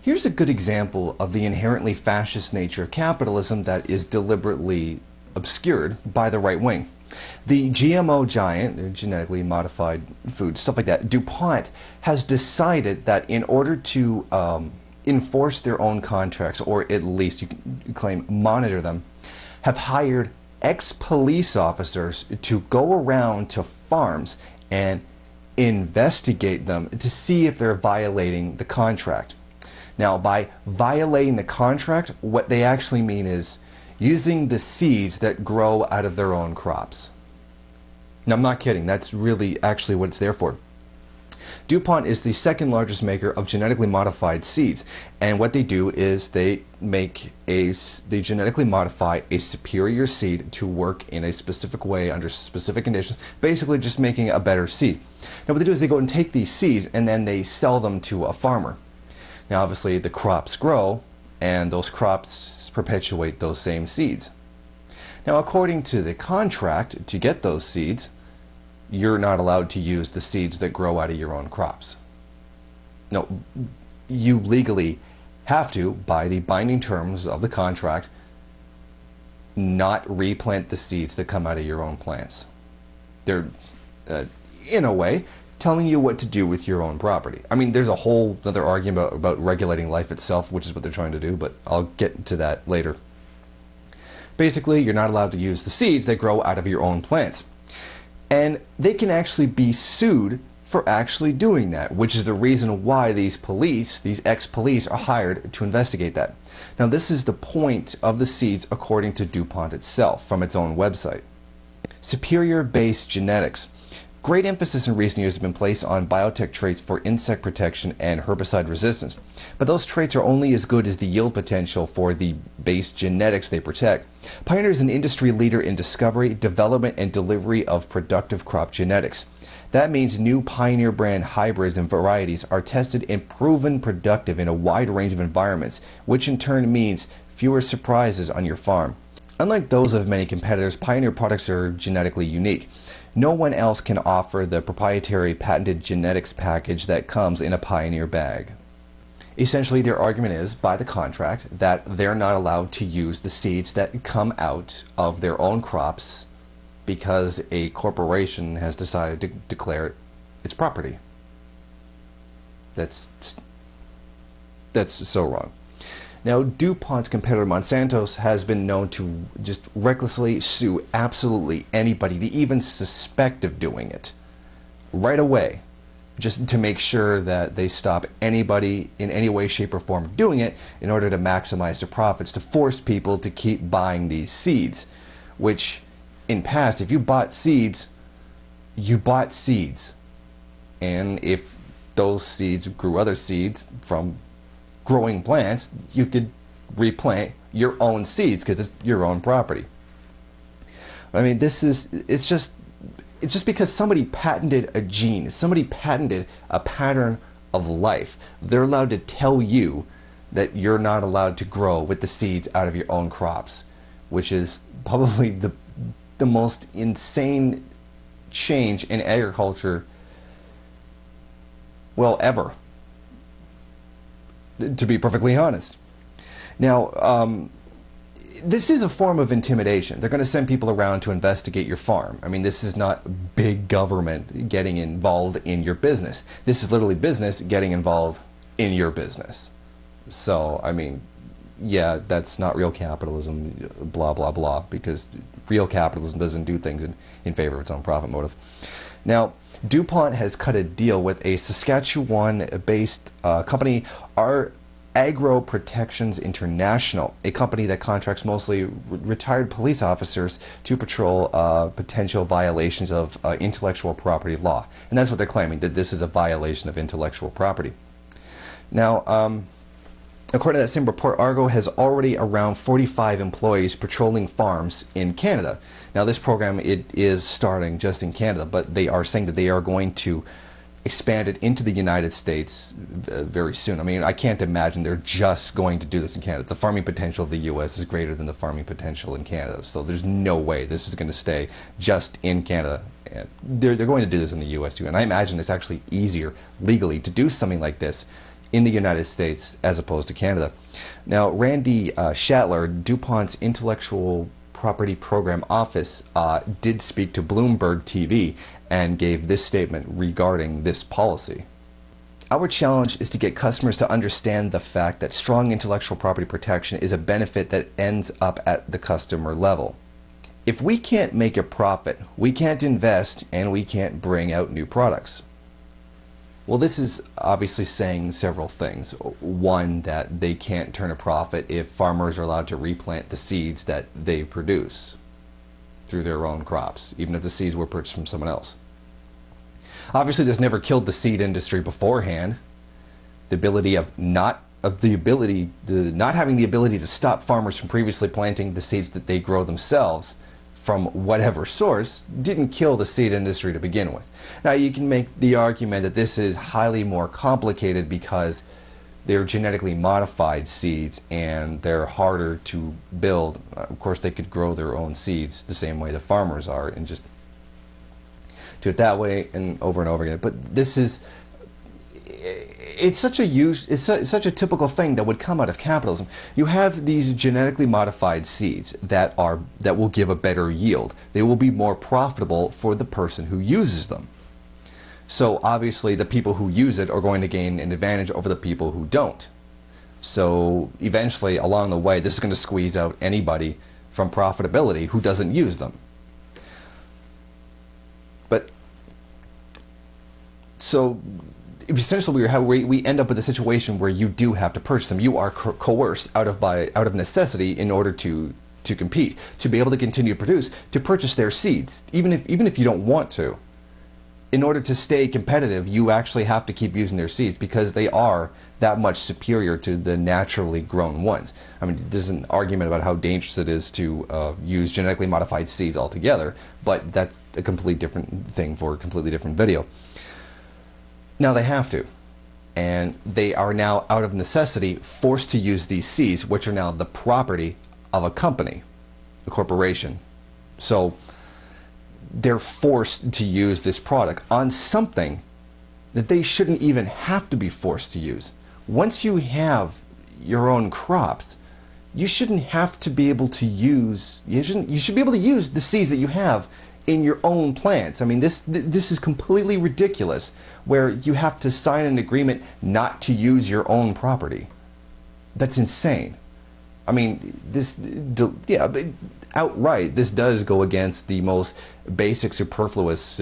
Here's a good example of the inherently fascist nature of capitalism that is deliberately obscured by the right wing. The GMO giant, genetically modified food, stuff like that, DuPont has decided that in order to enforce their own contracts, or at least you can claim monitor them, have hired ex-police officers to go around to farms and investigate them to see if they're violating the contract. Now, by violating the contract, what they actually mean is using the seeds that grow out of their own crops. Now, I'm not kidding. That's really actually what it's there for. DuPont is the second largest maker of genetically modified seeds, and what they do is they genetically modify a superior seed to work in a specific way under specific conditions, basically just making a better seed. Now, what they do is they go and take these seeds and then they sell them to a farmer. Now, obviously, the crops grow, and those crops perpetuate those same seeds. Now, according to the contract, to get those seeds, you're not allowed to use the seeds that grow out of your own crops. No, you legally have to, by the binding terms of the contract, not replant the seeds that come out of your own plants. They're, in a way, telling you what to do with your own property. I mean, there's a whole other argument about regulating life itself, which is what they're trying to do, but I'll get to that later. Basically, you're not allowed to use the seeds that grow out of your own plants. And they can actually be sued for actually doing that, which is the reason why these ex-police are hired to investigate that. Now, this is the point of the seeds according to DuPont itself from its own website. Superior-based genetics. Great emphasis in recent years has been placed on biotech traits for insect protection and herbicide resistance. But those traits are only as good as the yield potential for the base genetics they protect. Pioneer is an industry leader in discovery, development, and delivery of productive crop genetics. That means new Pioneer brand hybrids and varieties are tested and proven productive in a wide range of environments, which in turn means fewer surprises on your farm. Unlike those of many competitors, Pioneer products are genetically unique. No one else can offer the proprietary patented genetics package that comes in a Pioneer bag. Essentially, their argument is, by the contract, that they're not allowed to use the seeds that come out of their own crops because a corporation has decided to declare it its property. That's so wrong. Now, DuPont's competitor Monsanto has been known to just recklessly sue absolutely anybody they even suspect of doing it right away, just to make sure that they stop anybody in any way, shape, or form doing it in order to maximize their profits, to force people to keep buying these seeds, which in past, if you bought seeds, you bought seeds. And if those seeds grew other seeds from growing plants, you could replant your own seeds because it's your own property. I mean, it's just because somebody patented a gene, somebody patented a pattern of life, they're allowed to tell you that you're not allowed to grow with the seeds out of your own crops, which is probably the most insane change in agriculture, well, ever, to be perfectly honest. Now, this is a form of intimidation. They're going to send people around to investigate your farm. I mean, this is not big government getting involved in your business. This is literally business getting involved in your business. So, I mean, yeah, that's not real capitalism, blah, blah, blah, because real capitalism doesn't do things in favor of its own profit motive. Now, DuPont has cut a deal with a Saskatchewan-based company, Agro Protections International, a company that contracts mostly retired police officers to patrol potential violations of intellectual property law. And that's what they're claiming, that this is a violation of intellectual property. Now, according to that same report, Argo has already around 45 employees patrolling farms in Canada. Now, this program, it is starting just in Canada, but they are saying that they are going to expand it into the United States very soon. I mean, I can't imagine they're just going to do this in Canada. The farming potential of the U.S. is greater than the farming potential in Canada, so there's no way this is going to stay just in Canada. They're going to do this in the U.S. too, and I imagine it's actually easier legally to do something like this in the United States as opposed to Canada. Now, Randy Schattler, DuPont's Intellectual Property Program Office, did speak to Bloomberg TV and gave this statement regarding this policy. Our challenge is to get customers to understand the fact that strong intellectual property protection is a benefit that ends up at the customer level. If we can't make a profit, we can't invest, and we can't bring out new products. Well, this is obviously saying several things. One, that they can't turn a profit if farmers are allowed to replant the seeds that they produce through their own crops, even if the seeds were purchased from someone else. Obviously, this never killed the seed industry beforehand. The ability of not having the ability to stop farmers from previously planting the seeds that they grow themselves from whatever source didn't kill the seed industry to begin with. Now, you can make the argument that this is highly more complicated because they're genetically modified seeds and they're harder to build. Of course, they could grow their own seeds the same way the farmers are and just do it that way and over again. But this is, it's such a typical thing that would come out of capitalism. You have these genetically modified seeds that will give a better yield. They will be more profitable for the person who uses them. So obviously the people who use it are going to gain an advantage over the people who don't. So eventually along the way, this is going to squeeze out anybody from profitability who doesn't use them. But so essentially we end up with a situation where you do have to purchase them. You are coerced out of necessity in order to compete, to be able to continue to produce, to purchase their seeds, even if you don't want to. In order to stay competitive, you actually have to keep using their seeds because they are that much superior to the naturally grown ones. I mean, there's an argument about how dangerous it is to use genetically modified seeds altogether, but that's a completely different thing for a completely different video. Now they have to, and they are now out of necessity forced to use these seeds, which are now the property of a company, a corporation. So they're forced to use this product on something that they shouldn't even have to be forced to use. Once you have your own crops, you shouldn't have to be able to use, you should be able to use the seeds that you have in your own plants. I mean, this is completely ridiculous, where you have to sign an agreement not to use your own property. That's insane. I mean, outright, this does go against the most basic superfluous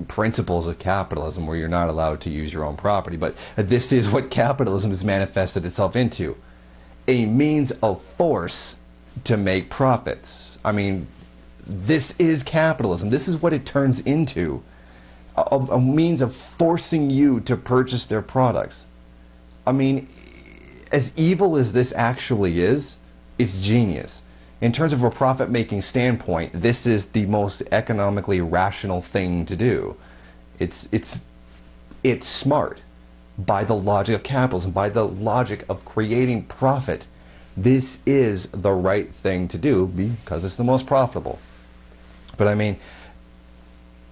principles of capitalism, where you're not allowed to use your own property. But this is what capitalism has manifested itself into: a means of force to make profits. I mean, this is capitalism. This is what it turns into. A means of forcing you to purchase their products. I mean, as evil as this actually is, it's genius. In terms of a profit-making standpoint, this is the most economically rational thing to do. It's smart. By the logic of capitalism, by the logic of creating profit, this is the right thing to do because it's the most profitable. But I mean,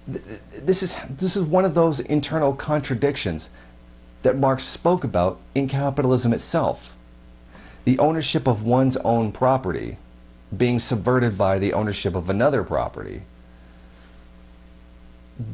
this is one of those internal contradictions that Marx spoke about in capitalism itself. The ownership of one's own property being subverted by the ownership of another property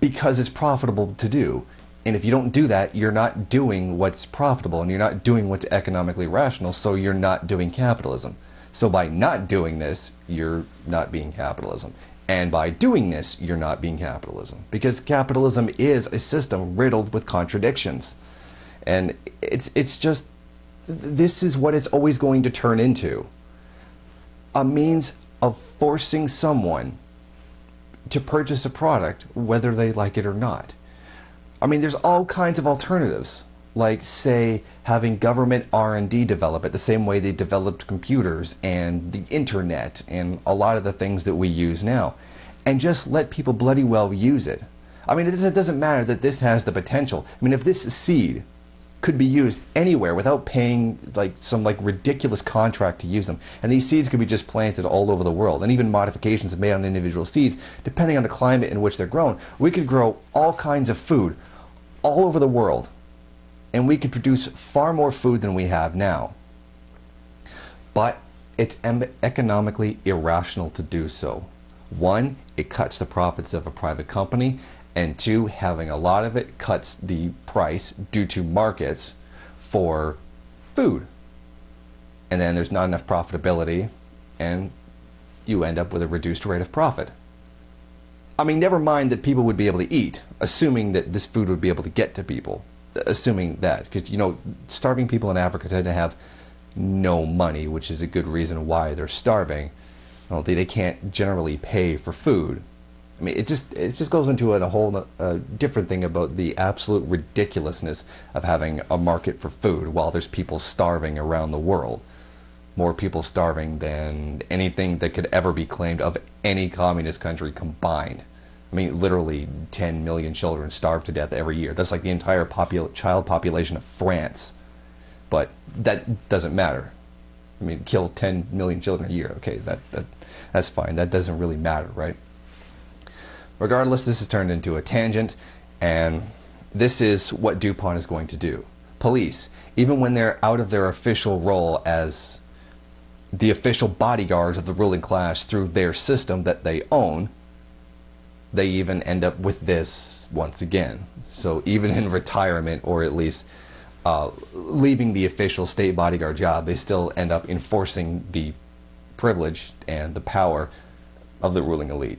because it's profitable to do. And if you don't do that, you're not doing what's profitable and you're not doing what's economically rational, so you're not doing capitalism. So by not doing this, you're not being capitalism. And by doing this, you're not being capitalism. Because capitalism is a system riddled with contradictions. And it's just, this is what it's always going to turn into. A means of forcing someone to purchase a product, whether they like it or not. I mean, there's all kinds of alternatives, like, say, having government R&D develop it the same way they developed computers and the internet and a lot of the things that we use now, and just let people bloody well use it. I mean, it doesn't matter that this has the potential. I mean, if this seed could be used anywhere without paying some ridiculous contract to use them, and these seeds could be just planted all over the world, and even modifications made on individual seeds depending on the climate in which they're grown, we could grow all kinds of food all over the world and we could produce far more food than we have now. But it's economically irrational to do so. One, it cuts the profits of a private company, and two, having a lot of it cuts the price due to markets for food. And then there's not enough profitability, and you end up with a reduced rate of profit. I mean, never mind that people would be able to eat, assuming that this food would be able to get to people. Assuming that, because, you know, starving people in Africa tend to have no money, which is a good reason why they're starving. Well, they can't generally pay for food. I mean, it just goes into a whole different thing about the absolute ridiculousness of having a market for food while there's people starving around the world. More people starving than anything that could ever be claimed of any communist country combined. I mean, literally 10 million children starve to death every year. That's like the entire child population of France. But that doesn't matter. I mean, kill 10 million children a year. Okay, that's fine. That doesn't really matter, right? Regardless, this has turned into a tangent, and this is what DuPont is going to do. Police, even when they're out of their official role as the official bodyguards of the ruling class through their system that they own, they even end up with this once again. So even in retirement, or at least leaving the official state bodyguard job, they still end up enforcing the privilege and the power of the ruling elite.